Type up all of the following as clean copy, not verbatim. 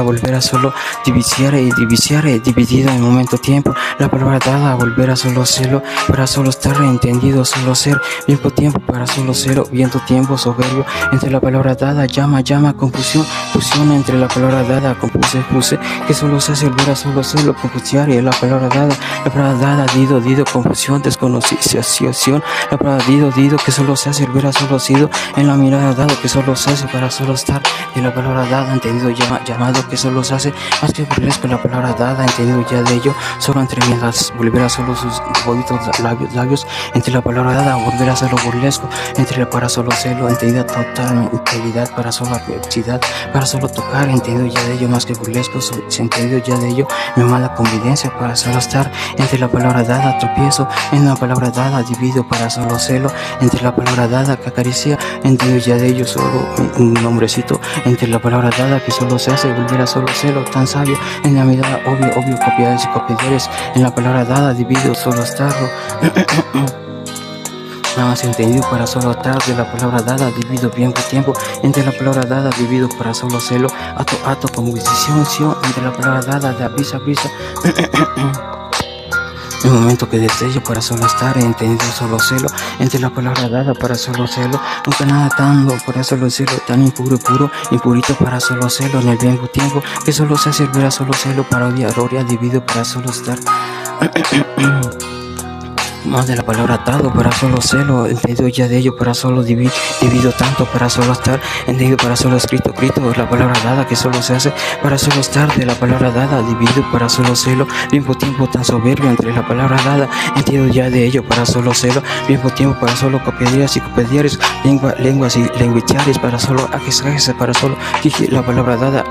volver a solo divisiare, dividido en momento tiempo, la palabra dada, volver a solo celo, para solo estar entendido, solo ser, viento tiempo, para solo celo, viento tiempo, soberbio, entre la palabra dada, llama, confusión, fusión entre la palabra dada, compuse, que solo se hace volver a solo celo, confusiare, la palabra dada, dido, confusión, desconocición, la palabra dido, que solo se hace volver a solo sido, en la mirada dado, que solo se hace para solo estar, y la palabra dada, entendido, llamado, que solo se hace más que burlesco, la palabra dada, entendido ya de ello, solo entre mientras volver a solo sus oídos, labios, entre la palabra dada, volver a solo burlesco, entre para solo celo, entendida total, integridad, para solo actividad, para solo tocar, entendido ya de ello, más que burlesco, entendido ya de ello, mi mala convivencia, para solo estar, entre la palabra dada, tropiezo, en la palabra dada, divido, para solo celo, entre la palabra dada, que acaricia, entendido ya de ello, solo un nombrecito, entre la palabra dada, que solo se hace volver a solo celo, tan sabio, en la mirada, obvio, copiadores y copiadores, en la palabra dada, divido, solo estarlo, nada más entendido para solo atar de la palabra dada, divido bien por tiempo, entre la palabra dada, divido para solo celo, ato, como decisión, entre la palabra dada, de brisa, el momento que destello para solo estar, entendido solo celo, entre la palabra dada para solo celo, nunca nada tanto para solo celo, tan impuro, impurito para solo celo, en el mismo tiempo que solo se hace volver a solo celo, para odiar, gloria, divido para solo estar. Más de la palabra atado para solo celo, entendido ya de ello para solo divido tanto para solo estar, entendido para solo escrito, la palabra dada que solo se hace para solo estar, de la palabra dada, divido para solo celo, mismo tiempo tan soberbio entre la palabra dada, entendido ya de ello para solo celo, mismo tiempo para solo copiadías y copiadías, lenguas y lenguichares para solo ajes, para solo la palabra dada,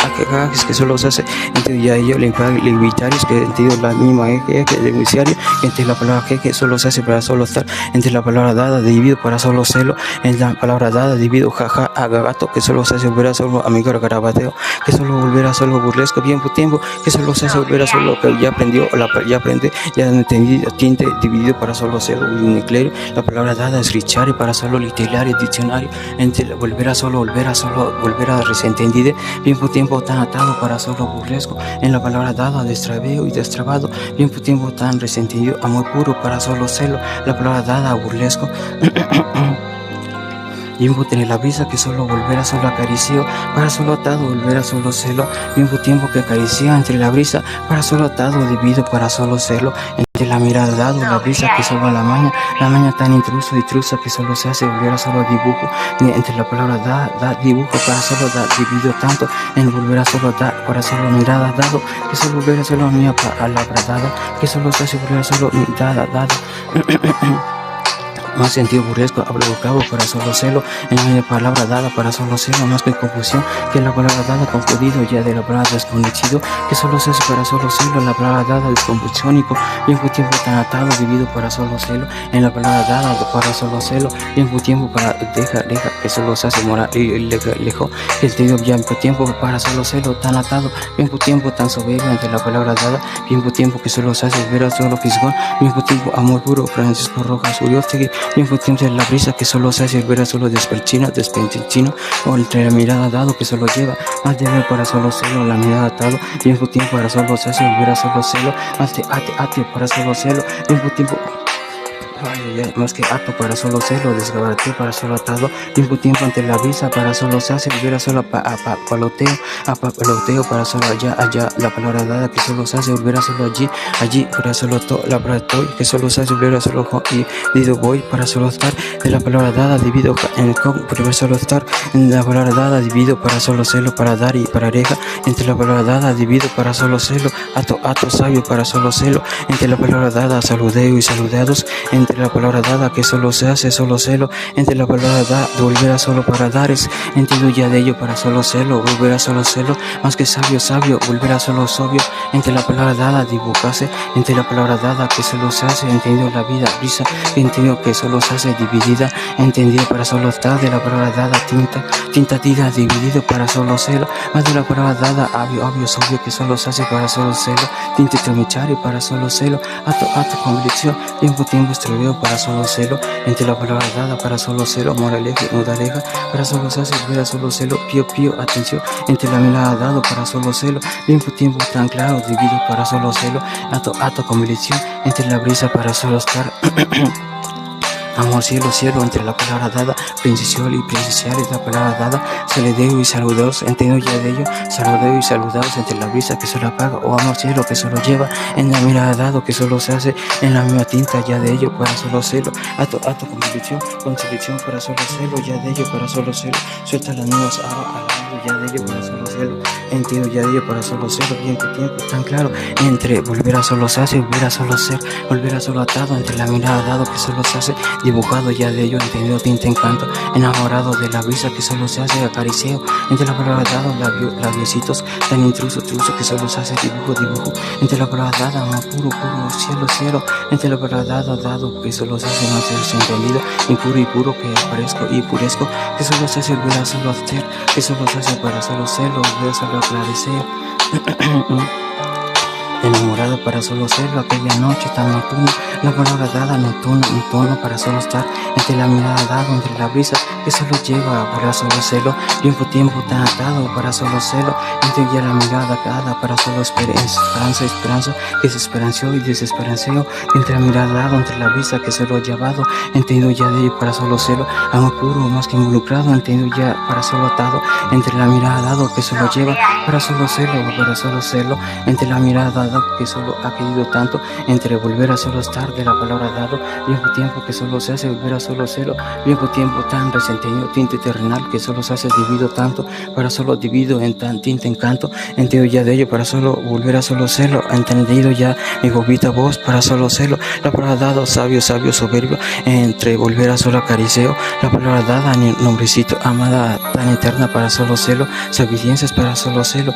ajes que solo se hace, entendido ya de ello, lenguichares que entendido la misma eje, lenguiciario, entre la palabra que solo se hace para solo estar, entre la palabra dada, divido para solo celo, en la palabra dada, divido jaja, agagato, que solo se hace volver a solo amigo garabateo, que solo volver a solo burlesco, bien por tiempo, que solo se hace volver a solo que ya aprendió, ya aprende, ya entendí, tinte, dividido para solo celo, uniclerio, la palabra dada es richari para solo literario, diccionario, entre volver a resentendide, bien por tiempo tan atado para solo burlesco, en la palabra dada, destraveo y destrabado, bien por tiempo tan resentido, amor puro para solo celo, la palabra dada, burlesco. Tiempo tener la brisa que solo volver a solo acaricio, para solo atado volver a solo celo, tiempo que acaricia entre la brisa, para solo atado divido para solo celo, entre la mirada dado la brisa que solo la maña tan intrusa que solo se hace volver a solo dibujo, entre la palabra da dibujo para solo da divido tanto, en volver a solo dar para solo mirada dado, que solo volver a solo mía palabra dada, que solo se hace volver a solo mirada dado. Más sentido burlesco, hablo vocabo para solo celo, en la palabra dada para solo celo, más que confusión, que la palabra dada confundido ya de la palabra desconocido, que solo se hace para solo celo, la palabra dada desconfusiónico, bien tiempo tan atado, divido para solo celo, en la palabra dada para solo celo, bien tiempo para deja, que solo se hace morar y lejos, que el tenido bien tiempo para solo celo, tan atado, bien tiempo tan soberbio entre la palabra dada, bien tiempo que solo se hace ver a solo fisgón, bien tiempo amor puro, Francisco Rojas Uriostegui, bien tiempo la brisa que solo se hace ver a solo despenchino, o entre la mirada dado que solo lleva, más de ver para solo celo, la mirada atado, bien tiempo para solo se hace ver a solo celo, más de ate para solo celo, bien tiempo. Más que ato para solo celo, desgabateo para solo atado, tiempo ante la brisa para solo se hace volver a solo paloteo para solo allá, la palabra dada que solo se hace volver a solo allí para solo la palabra estoy, que solo se hace volver a solo y digo voy para solo estar, de la palabra dada divido en el con para solo estar, en la palabra dada divido para solo celo, para dar y para oreja, entre la palabra dada divido para solo celo, ato sabio para solo celo, entre la palabra dada saludeo y saludados, entre la palabra dada que solo se hace solo celo, entre la palabra da volver a solo para dar es, entiendo ya de ello para solo celo, volver a solo celo, más que sabio, volver a solo sobio, entre la palabra dada dibujase, entre la palabra dada que solo se hace, entendido la vida brisa, entendido que solo se hace dividida, entendido para solo estar, de la palabra dada tinta tida dividido para solo celo, más de la palabra dada obvio sobio que solo se hace para solo celo, tinte tramichario para solo celo, ato convicción, tiempo estrella soberbio para solo celo, entre la palabra dada para solo celo, moraleja, modaleja, para solo se hace volver a solo celo, pío pío, atención, entre la mirada dado para solo celo, tiempo tan claro, dividido para solo celo, ato con milición, entre la brisa para solo estar. Amor, cielo, cielo, entre la palabra dada, princesial y princesial es la palabra dada, saludeo y saludados, entiendo ya de ello, saludeo y saludados entre la brisa que solo apaga, o amor, cielo, que solo lleva, en la mirada dado, que solo se hace, en la misma tinta ya de ello, para solo celo, ato con selección para solo celo, ya de ello, para solo celo, suelta las nuevas alabando, ya de ello, para solo celo, entiendo ya de ello, para solo celo, tiempo tan claro, entre volver a solo se hace, volver a solo ser, volver a solo atado, entre la mirada dado, que solo se hace, dibujado ya de ello, entendido tinta encanto, enamorado de la brisa que solo se hace acaricieo, entre la palabra dado, labiositos tan intruso que solo se hace dibujo, entre la palabra dada, amor puro, cielo, entre la palabra dado, que solo se hace no ser entendido, impuro y puro que aparezco y purezco, que solo se hace volver a solo hacer, que solo se hace para solo celo, volver a solo aclarecer. Enamorado para solo serlo, aquella noche tan nocturna, la palabra dada nocturno para solo estar, entre la mirada dado, entre la brisa que solo lleva para solo celo, tiempo tan atado para solo celo, entre ya la mirada dada para solo esperanza, que se esperanció y desesperanció, entre la mirada dado, entre la brisa que solo ha llevado, entendido ya de ello para solo celo, amor puro más que involucrado, entendido ya para solo atado, entre la mirada dado que solo lleva para solo celo, entre la mirada que solo ha querido tanto, entre volver a solo estar de la palabra dado, viejo tiempo que solo se hace volver a solo celo, viejo tiempo tan resentido, tinte terrenal que solo se hace dividido tanto, para solo dividido en tan tinte encanto, entendido ya de ello para solo volver a solo celo, entendido ya mi bobita voz para solo celo, la palabra dado, sabio, soberbio, entre volver a solo acariceo, la palabra dada, nombrecito, amada tan eterna para solo celo, sabidiencias para solo celo.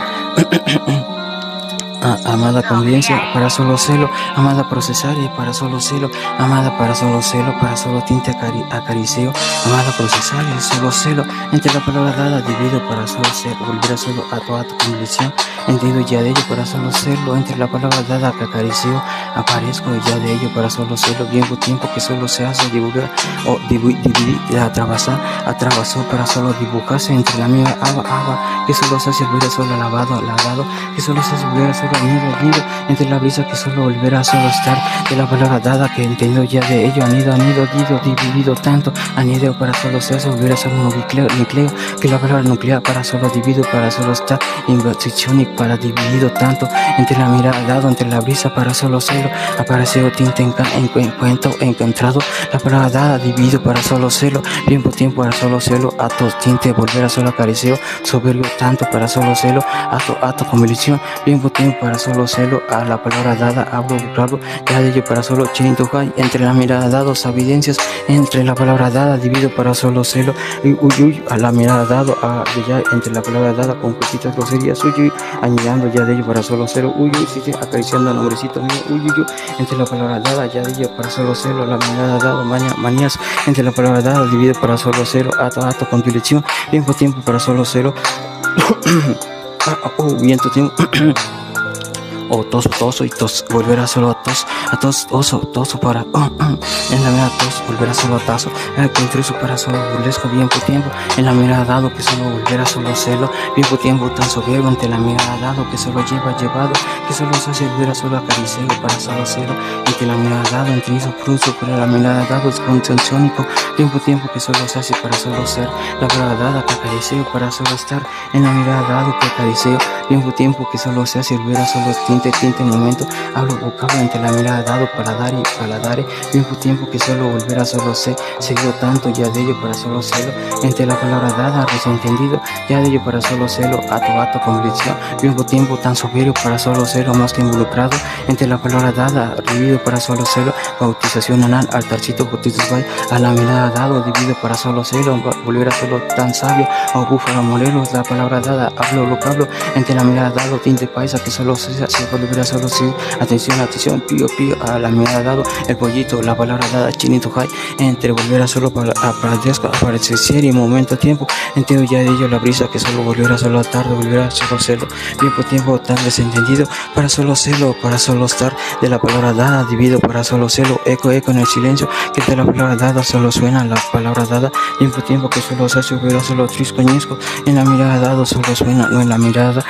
Amada convivencia para solo celo, amada procesaria para solo celo, amada para solo celo, para solo tinte acariceo, amada procesaria, solo celo, entre la palabra dada, dividido para solo ser, volver a solo ato convicción, entendido ya de ello para solo serlo, entre la palabra dada que acariceo, aparezco ya de ello para solo celo, viejo tiempo que solo se hace divulgar o dividir, atravesó para solo dibujarse, entre la mía aba, que solo se hace volver a solo lavado, que solo se hace volver a solo nido, entre la brisa que solo volverá a solo estar, de la palabra dada que entendido ya de ello, anido, dividido tanto, anideo para solo se hace volver a solo nucleo, que la palabra nuclear para solo dividido, para solo estar, inversión para dividido tanto, entre la mirada dado, entre la brisa para solo celo, apareció tinte encuentro encontrado, la palabra dada, dividido para solo celo, tiempo para solo celo, ato tinte, volver a solo acariceo, soberbio tanto para solo celo, ato convicción, tiempo para solo celo, a la palabra dada, hablo, ya de ello para solo chinto high, entre la mirada dado, sabidencias, entre la palabra dada, dividido para solo celo, a la mirada dado, ya entre la palabra dada, con cositas groserías, añadiendo ya de ello para solo celo, sí, acariciando el nombrecito mío, entre la palabra dada, ya de ello para solo celo, la mirada dado, manías, entre la palabra dada, dividido para solo celo, ato con dirección, tiempo para solo celo, viento tiempo. O toso y volver a solo toso para en la mirada tos, volver a solo tazo, que intruso para solo burlesco, bien por tiempo, en la mirada dado que solo volver a solo celo, bien por tiempo tan soberbio, ante la mirada dado que solo llevado, que solo se hace volver a solo acariceo para solo celo, entre la mirada dado, entre eso pruso, pero la mirada dado es contenciónico, tiempo que solo se hace para solo ser, la palabra dada que acariceo para solo estar, en la mirada dado que acariceo, tiempo que solo se hace volver a solo tinte momento, hablo vocablo entre la mirada dado para dar y paladare, tiempo que solo volver a solo ser, seguido tanto ya de ello para solo celo, entre la palabra dada, desentendido, ya de ello para solo celo, ato convicción, tiempo tan soberbio para solo celo, más que involucrado, entre la palabra dada, dividido para solo celo, bautización anal, altarcito, botitos bay, a la mirada dado, dividido para solo celo, volver a solo tan sabio, o búfalo morelos, la palabra dada, hablo vocablo, entre la mirada dado, tinte paisa que solo se volver a solo ser. Atención, atención, pío, pío, a la mirada dado, el pollito, la palabra dada, chinito high, entre volver a solo para aparecer y momento tiempo, entiendo ya de ello la brisa que solo volver a solo tarde, volver a solo serlo, tiempo tan desentendido, para solo serlo, para solo estar, de la palabra dada, divido para solo serlo, eco en el silencio, que de la palabra dada solo suena la palabra dada, tiempo que solo se hace, volver a solo triscoñesco, en la mirada dado solo suena, no en la mirada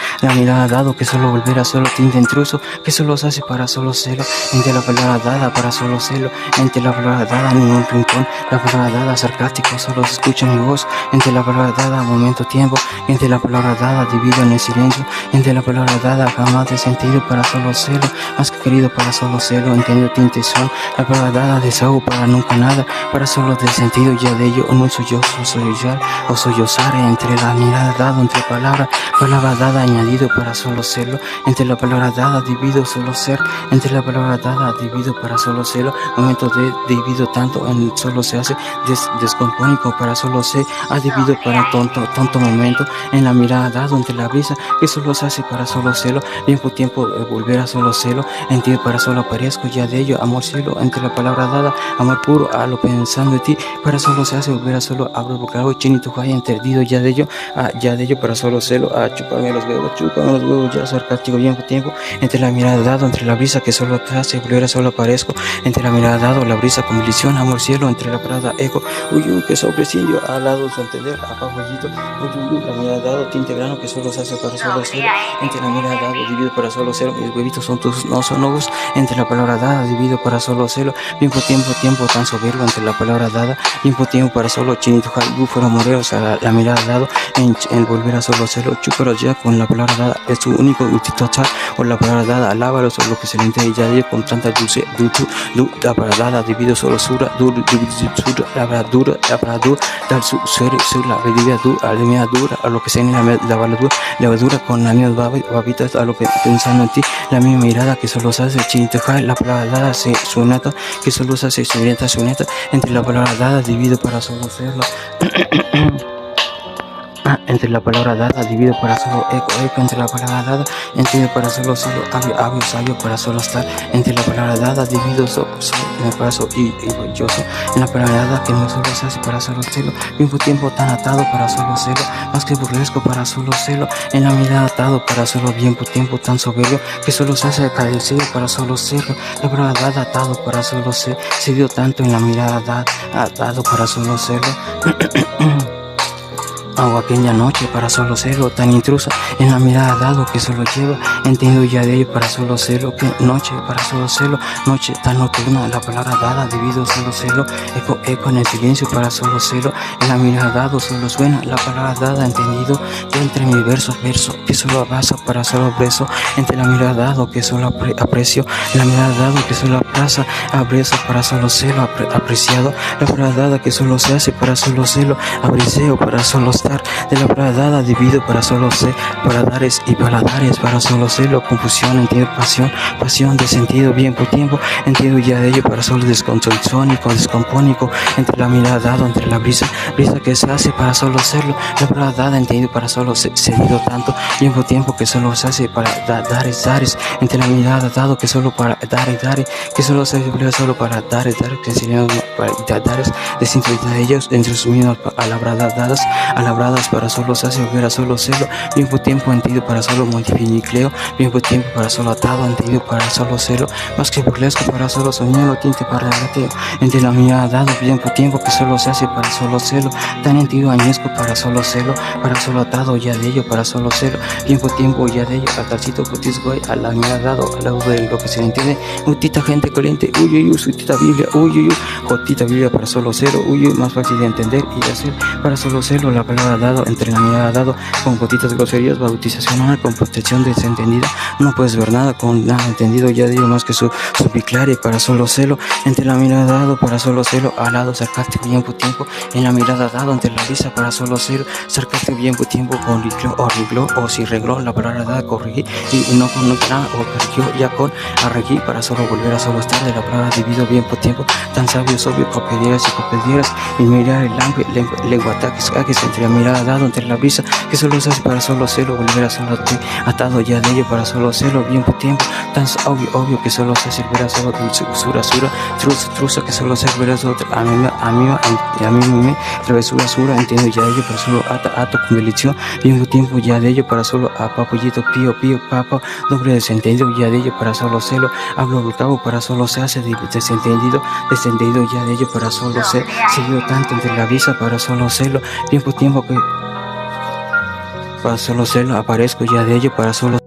dado, que solo volver a solo tinta intruso, que solo se hace para solo serlo, entre la palabra dada para solo serlo, entre la palabra dada en un rincón, la palabra dada sarcástico, solo se escucha mi voz, entre la palabra dada momento tiempo, entre la palabra dada divido en el silencio, entre la palabra dada jamás de sentido para solo serlo, más que querido para solo serlo, entiendo tinte son, la palabra dada desahogo para nunca nada, para solo de sentido ya de ello, no soy yo, soy yo, o soy yo sare, entre la mirada dada, entre palabra dada añadido para solo serlo, entre la palabra dada divido solo ser, entre la palabra dada divido para solo serlo, momento de divido tanto en solo se hace descompónico para solo ser, ha divido para tonto momento, en la mirada dado entre la brisa que solo se hace para solo serlo, tiempo volver a solo serlo, en ti para solo aparezco ya de ello, amor cielo, entre la palabra dada, amor puro, a lo pensando en ti, para solo se hace volver a solo, abro el bocado, chinito high, entendido ya de ello para solo serlo, a chuparme los huevos, ya sarcástico tiempo, entre la mirada dado, entre la brisa que solo te hace volver a solo aparezco, entre la mirada dado, la brisa con milición, amor cielo, entre la parada eco, que sobrecindio, al lado su entender, acá pollito, la mirada dado, tinte grano que solo se hace para solo cero, entre la mirada dado, divido para solo cero, mis huevitos son tus, no son ojos, entre la palabra dada, divido para solo cero, tiempo tan soberbio, entre la palabra dada, tiempo para solo chinito high, búfalo moreros, a la mirada dado, en volver a solo cero, chúparos ya con la palabra dada, es tu único gustito tal, o la palabra dada, alábalos, o lo que se le entiende ya de con tanta dulce, la palabra dada, divido solo sura, la palabra dura, tal su, la medida dura, a lo que se entiende la verdura con las mismas babitas, a lo que pensando en ti, la misma mirada que solo se hace, chinito high, la palabra dada, su neta, que solo se hace su neta, entre la palabra dada, divido para solo serlo. Entre la palabra dada, divido para solo eco, entre la palabra dada, entiendo para solo sabio para solo estar, entre la palabra dada, divido me paso y yo soy, en la palabra dada que no solo se hace para solo serlo, tiempo tan atado para solo serlo, más que burlesco para solo serlo, en la mirada atado para solo tiempo tan soberbio, que solo se hace caer el cielo para solo serlo, la palabra dada atado para solo ser, se dio tanto en la mirada dada, atado para solo serlo. Hago aquella noche para solo serlo, tan intrusa en la mirada dado que solo lleva, entiendo ya de ello para solo serlo, que noche para solo serlo, noche tan nocturna, la palabra dada debido solo serlo, eco en el silencio para solo serlo, en la mirada dado solo suena la palabra dada, entendido yo entre mis verso que solo abrazo para solo preso, entre la mirada dado que solo aprecio, la mirada dado que solo abraza, abrazo para solo serlo, apreciado, la palabra dada que solo se hace para solo serlo, abriceo para solo de la palabra dada, divido para solo ser, paladares y paladares para solo serlo, confusión, entiendo pasión de sentido, tiempo, entiendo ya de ello para solo descompónico, entre la mirada dado, entre la brisa que se hace para solo serlo, la palabra dada, entendido para solo cedido tanto, tiempo que solo se hace para dares, entre la mirada dado que solo para dar, que solo se hace solo para dares, que serían para dares, de ellos, entre sus mismas palabras dadas, para solo se hace volver a solo serlo, tiempo entendido para solo multiplinicleo, tiempo para solo atado, entendido para solo serlo, más que burlesco para solo soñarlo, tinte para regateo, entre la mirada dado, tiempo que solo se hace para solo serlo, tan entendido añesco para solo serlo, para solo atado ya de ello, para solo serlo, tiempo ya de ello, a talcito putis güey, a la mirada dado, al lado de lo que se le entiende, utita gente corriente, sutita Biblia, jotita Biblia para solo serlo, más fácil de entender y de hacer, para solo serlo, la palabra dado, entre la mirada dado, con gotitas groserías, bautización con protección desentendida, no puedes ver nada con nada entendido, ya digo más que su biclaria para solo celo, entre la mirada dado, para solo celo, al lado sarcástico tiempo, en la mirada dado, entre la risa para solo celo, sarcástico tiempo, corrigió, o si regló, la palabra dada, corregí, y no con nada, o corrigió ya con arregí, para solo volver a solo estar, de la palabra divido tiempo, tan sabio, obvio, copedieras, y mirar el lengua ataques, entre la mirada dado, entre la brisa que solo se hace para solo celo, volver a solo atado ya de ello para solo solo celo, bien por tiempo, tan obvio que solo se servirá solo sura, truza que solo servirá solo a mí, travesura, entiendo ya de ello, pero solo ato con delicio, bien por tiempo ya de ello, para solo a papollito, pío, papa, doble desentendido ya de ello, para solo celo, hablo octavo, para solo se hace desentendido ya de ello, para solo ser, seguido tanto entre la visa, para solo celo, bien por tiempo que para solo celo, aparezco ya de ello, para solo